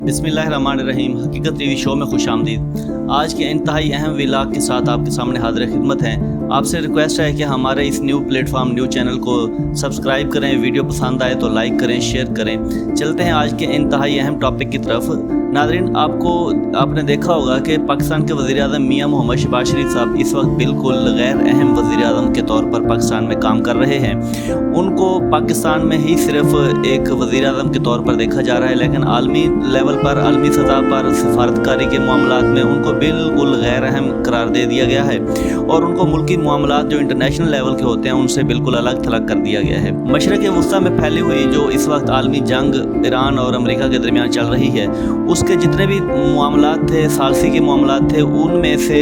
बिस्मिल्लाहिर्रहमानिर्रहीम। हकीकत TV show में खुश आमदीद। आज के इंतहाई अहम व्लॉग के साथ आपके सामने हाजिर खिदमत हैं। आपसे रिक्वेस्ट है कि हमारे इस न्यू प्लेटफॉर्म न्यू चैनल को सब्सक्राइब करें, वीडियो पसंद आए तो लाइक करें, शेयर करें। चलते हैं आज के इंतहाई अहम टॉपिक की तरफ। नाज़रीन, आपने देखा होगा कि पाकिस्तान के वज़ीर-ए-आज़म मियां मोहम्मद शहबाज शरीफ साहब इस वक्त बिल्कुल गैर अहम वज़ीर-ए-आज़म के तौर पर पाकिस्तान में काम कर रहे हैं। उनको पाकिस्तान में ही सिर्फ एक वज़ीर-ए-आज़म के तौर पर देखा जा रहा है, लेकिन आलमी लेवल पर, आलमी सतह पर सिफारतकारी के मामलात में उनको बिल्कुल गैर अहम करार दे दिया गया है और उनको मुल्की मामलात जो इंटरनेशनल लेवल के होते हैं उनसे बिल्कुल अलग थलग कर दिया गया है। मशरक़ वस्ती में फैली हुई जो इस वक्त आलमी जंग ईरान और अमेरिका के दरमियान चल रही है, उसके जितने भी मामलात थे, सालसी के मामलात थे, उनमें से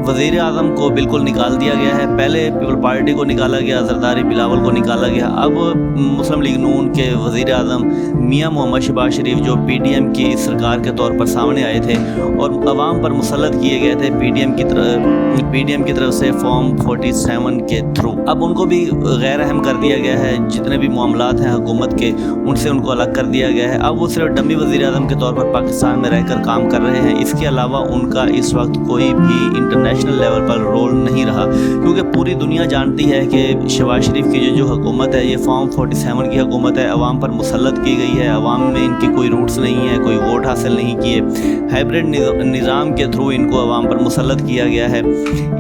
वज़ीर आज़म को बिल्कुल निकाल दिया गया है। पहले पीपल पार्टी को निकाला गया, जरदारी बिलावल को निकाला गया। अब मुस्लिम लीग नून के वज़ीर आज़म मियां मोहम्मद शहबाज शरीफ जो PDM की सरकार के तौर पर सामने आए थे और अवाम पर मुसल्लत किए गए थे PDM की तरफ से फॉर्म 47 के थ्रू, अब उनको भी गैर अहम कर दिया गया है। जितने भी मामलात हैं हुकूमत के, उनसे उनको अलग कर दिया गया है। अब वो सिर्फ डमी वज़ीर आज़म के तौर पर पाकिस्तान में रहकर काम कर रहे हैं। इसके अलावा उनका इस वक्त कोई भी इंटरनेशनल लेवल पर रोल नहीं रहा, क्योंकि पूरी दुनिया जानती है कि शहबाज शरीफ की जो हुकूमत है, ये फॉर्म 47 की हुकूमत है, अवाम पर मुसल्लत की गई है। अवाम में इनकी कोई रूट्स नहीं है, कोई वोट हासिल नहीं किए, हाइब्रिड निज़ाम के थ्रू इनको अवाम पर मुसल्लत किया गया है।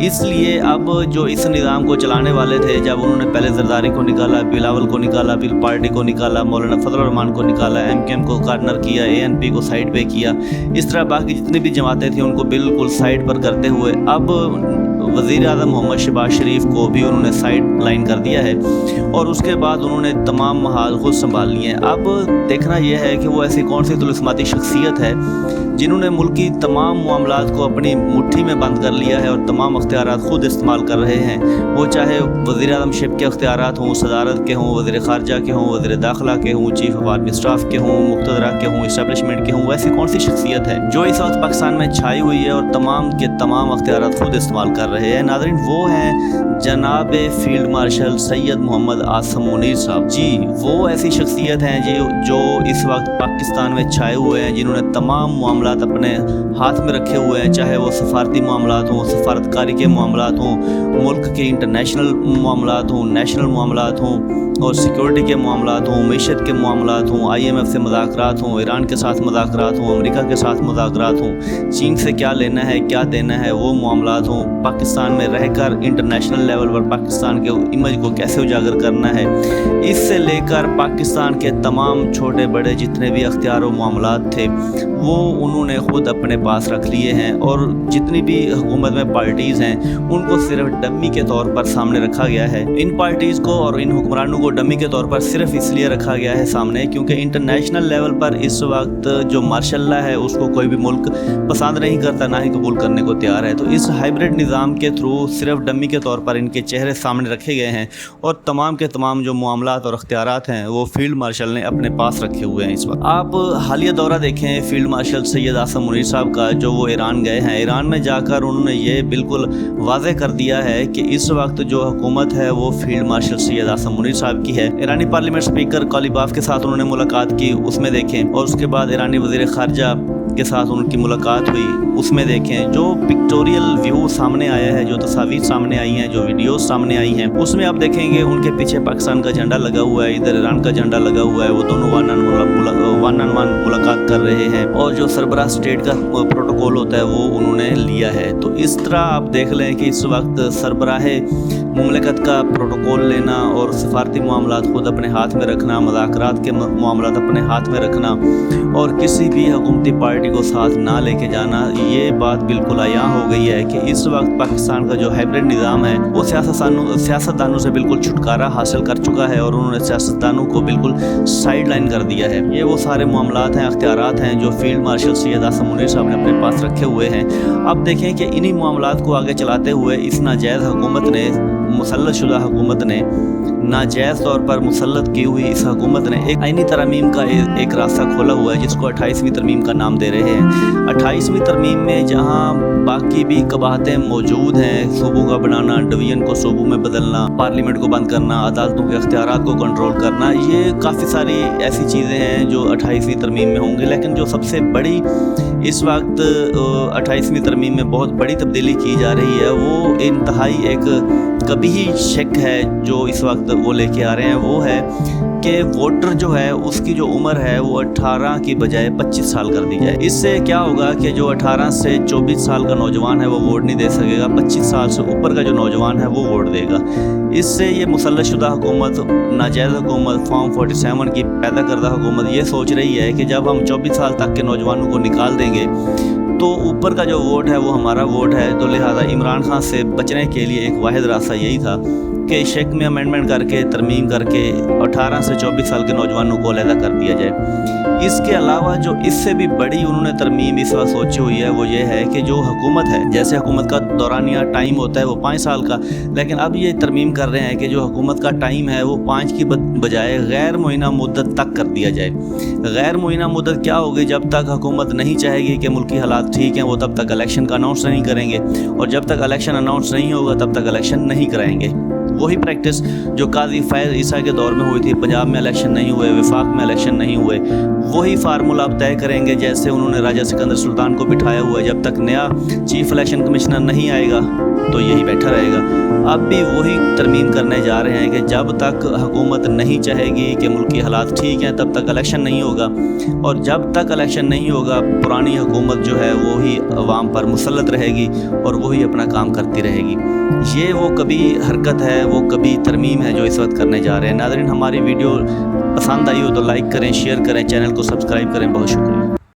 इसलिए अब जो इस निज़ाम को चलाने वाले थे, जब उन्होंने पहले जरदारी को निकाला, बिलावल को निकाला, पीपल पार्टी को निकाला, मौलाना फजल रहमान को निकाला, MKM को कार्नर किया, ANP को साइड पे किया, इस तरह बाकी जितनी भी जमातें थी उनको बिल्कुल साइड पर करते हुए अब वज़ीर आज़म मोहम्मद शहबाज शरीफ को भी उन्होंने साइड लाइन कर दिया है और उसके बाद उन्होंने तमाम महाल खुद संभाल लिए हैं। अब देखना यह है कि वो ऐसी कौन सी तुलिस्माती शख्सियत है जिन्होंने मुल्क की तमाम मामलात को अपनी मुट्ठी में बंद कर लिया है और तमाम अख्तियारात खुद इस्तेमाल कर रहे हैं। वो चाहे वज़ीर आज़मशिप के अख्तियारात हों, सदारत के हों, वज़ीर ख़ारजा के हों, वज़ीर दाखिला के हों, चीफ ऑफ आर्मी स्टाफ के हों, मुक़्तदरा के हों, इस्टेब्लिशमेंट के हों, वैसी कौन सी शख्सियत है जो इस वक्त पाकिस्तान में छाई हुई है और तमाम के तमाम अख्तियारात खुद इस्तेमाल कर रहे हैं? नाज़रीन, वो हैं जनाब फील्ड मार्शल सैयद मोहम्मद आसम मुनीर साहब। जी, वो ऐसी शख्सियत हैं जो इस वक्त पाकिस्तान में छाए हुए हैं, जिन्होंने तमाम मामलात अपने हाथ में रखे हुए हैं, चाहे वो सफारती मामलात हों, सफारतकारी के मामलात हों, मुल्क के इंटरनेशनल मामलात हों, नेशनल मामलात हों और सिक्योरिटी के मामलात हों, मीशत के मामलात हों, IMF से मुज़ाकरात हों, ईरान के साथ मुज़ाकरात हों, अमेरिका के साथ मुज़ाकरात हों, चीन से क्या लेना है क्या देना है वो मामलात हों, पाकिस्तान में रहकर इंटरनेशनल लेवल पर पाकिस्तान के इमेज को कैसे उजागर करना है, इससे लेकर पाकिस्तान के तमाम छोटे बड़े जितने भी अख्तियार व मामलात थे वो उन्होंने ख़ुद अपने पास रख लिए हैं और जितनी भी हुकूमत में पार्टीज़ हैं उनको सिर्फ डमी के तौर पर सामने रखा गया है। इन पार्टीज़ को और इन हुक्मरानों को डमी के तौर पर सिर्फ इसलिए रखा गया है सामने क्योंकि इंटरनेशनल लेवल पर इस वक्त जो मार्शल लॉ है उसको कोई भी मुल्क पसंद नहीं करता, ना ही कबूल करने को तैयार है। तो इस हाइब्रिड निज़ाम के थ्रू सिर्फ डमी के तौर पर इनके चेहरे सामने रखे गए हैं और तमाम के तमाम जो मामलात और अख्तियारात हैं वो फील्ड मार्शल ने अपने पास रखे हुए हैं। इस वक्त आप हालिया दौरा देखें फील्ड मार्शल सैयद आसम मुनीर साहब का, जो वो ईरान गए हैं। ईरान में जाकर उन्होंने ये बिल्कुल वाज़े कर दिया है कि इस वक्त जो हुकूमत है वो फील्ड मार्शल सैयद आसम मुनीर साहब की है। ईरानी पार्लियामेंट स्पीकर कालीबाफ के साथ उन्होंने मुलाकात की, उसमें देखें, और उसके बाद ईरानी वज़ीर ख़ारजा के साथ उनकी मुलाकात हुई, उसमें देखें। जो पिक्टोरियल व्यू सामने आया है, जो तस्वीर सामने आई हैं, जो वीडियोस सामने आई हैं, उसमें आप देखेंगे उनके पीछे पाकिस्तान का झंडा लगा हुआ है, इधर ईरान का झंडा लगा हुआ है। वो दोनों वन ऑन वन मुलाकात कर रहे हैं और जो सरबराह स्टेट का प्रोटोकॉल होता है वो उन्होंने लिया है। तो इस तरह आप देख लें कि इस वक्त सरबराह मुमलिकत का प्रोटोकॉल लेना और सफारती मामलात खुद अपने हाथ में रखना, मुज़ाकरात के मामलात अपने हाथ में रखना और किसी भी हुकूमती पार्टी को साथ ना लेके जाना, ये बात बिल्कुल आया हो गई है कि इस वक्त पाकिस्तान का जो हाइब्रिड निज़ाम है वो सियासतदानों से बिल्कुल छुटकारा हासिल कर चुका है और उन्होंने सियासतदानों को बिल्कुल साइड लाइन कर दिया है। ये वो सारे मामलात हैं, अख्तियारात हैं जो फील्ड मार्शल सैयद आसम मुनीर साहब ने अपने पास रखे हुए हैं। अब देखें कि इन्हीं मामलात को आगे चलाते हुए इस नाजायज़ हुकूमत ने मुसल्लत शुदा हुकूमत ने, नाजायज़ तौर पर मुसल्लत की हुई इस हुकूमत ने एक आईनी तरमीम का एक रास्ता खोला हुआ है, जिसको 28वीं तरमीम का नाम दे रहे हैं। 28वीं तरमीम में जहाँ बाकी भी कबाहतें मौजूद हैं, सूबों का बनाना, डिवीज़न को सूबों में बदलना, पार्लियामेंट को बंद करना, अदालतों के अख्तियारात को कंट्रोल करना, ये काफ़ी सारी ऐसी चीज़ें हैं जो 28वीं तरमीम में होंगी। लेकिन जो सबसे बड़ी इस वक्त 28वीं तरमीम में बहुत बड़ी तब्दीली की जा रही है, वो इंतहाई एक कभी शक है जो इस वक्त वो लेके आ रहे हैं, वो है कि वोटर जो है उसकी जो उम्र है वो 18 की बजाय 25 साल कर दी जाए। इससे क्या होगा कि जो 18 से 24 साल का नौजवान है वो वोट नहीं दे सकेगा, 25 साल से ऊपर का जो नौजवान है वो वोट देगा। इससे ये मुसल्लत शुदा हुकूमत, नाजायज़ हुकूमत, फॉर्म 47 की पैदा करदा हुकूमत ये सोच रही है कि जब हम 24 साल तक के नौजवानों को निकाल देंगे तो ऊपर का जो वोट है वो हमारा वोट है। तो लिहाजा इमरान खान से बचने के लिए एक वाहिद रास्ता यही था कि शेक में अमेंडमेंट करके, तरमीम करके 18 से 24 साल के नौजवानों को अलहदा कर दिया जाए। इसके अलावा जो इससे भी बड़ी उन्होंने तरमीम इस वक्त सोची हुई है वो ये है कि जो हुकूमत है, जैसे हुकूमत का दौरानिया टाइम होता है वो 5 साल का, लेकिन अब ये तरमीम कर रहे हैं कि जो हुकूमत का टाइम है वो 5 की बजाय गैर मुइना मुद्दत तक कर दिया जाए। गैर मुइना मुद्दत क्या होगी? जब तक हुकूमत नहीं चाहेगी कि मुल्की हालात ठीक हैं वो तब तक इलेक्शन का अनाउंस नहीं करेंगे, और जब तक इलेक्शन अनाउंस नहीं होगा तब तक इलेक्शन नहीं कराएंगे। वही प्रैक्टिस जो काजी फैज़ ईसा के दौर में हुई थी, पंजाब में इलेक्शन नहीं हुए, वफाक में इलेक्शन नहीं हुए, वही फार्मूला अब तय करेंगे जैसे उन्होंने राजा सिकंदर सुल्तान को बिठाया हुआ है। जब तक नया चीफ इलेक्शन कमिश्नर नहीं आएगा तो यही बैठा रहेगा। अब भी वही तरमीम करने जा रहे हैं कि जब तक हुकूमत नहीं चाहेगी कि मुल्की हालात ठीक हैं तब तक इलेक्शन नहीं होगा, और जब तक इलेक्शन नहीं होगा पुरानी हुकूमत जो है वही अवाम पर मुसल्लत रहेगी और वही अपना काम करती रहेगी। ये वो कभी हरकत है, वो कभी तरमीम है जो इस वक्त करने जा रहे हैं। नाज़रीन, हमारी वीडियो पसंद आई हो तो लाइक करें, शेयर करें, चैनल को सब्सक्राइब करें। बहुत शुक्रिया।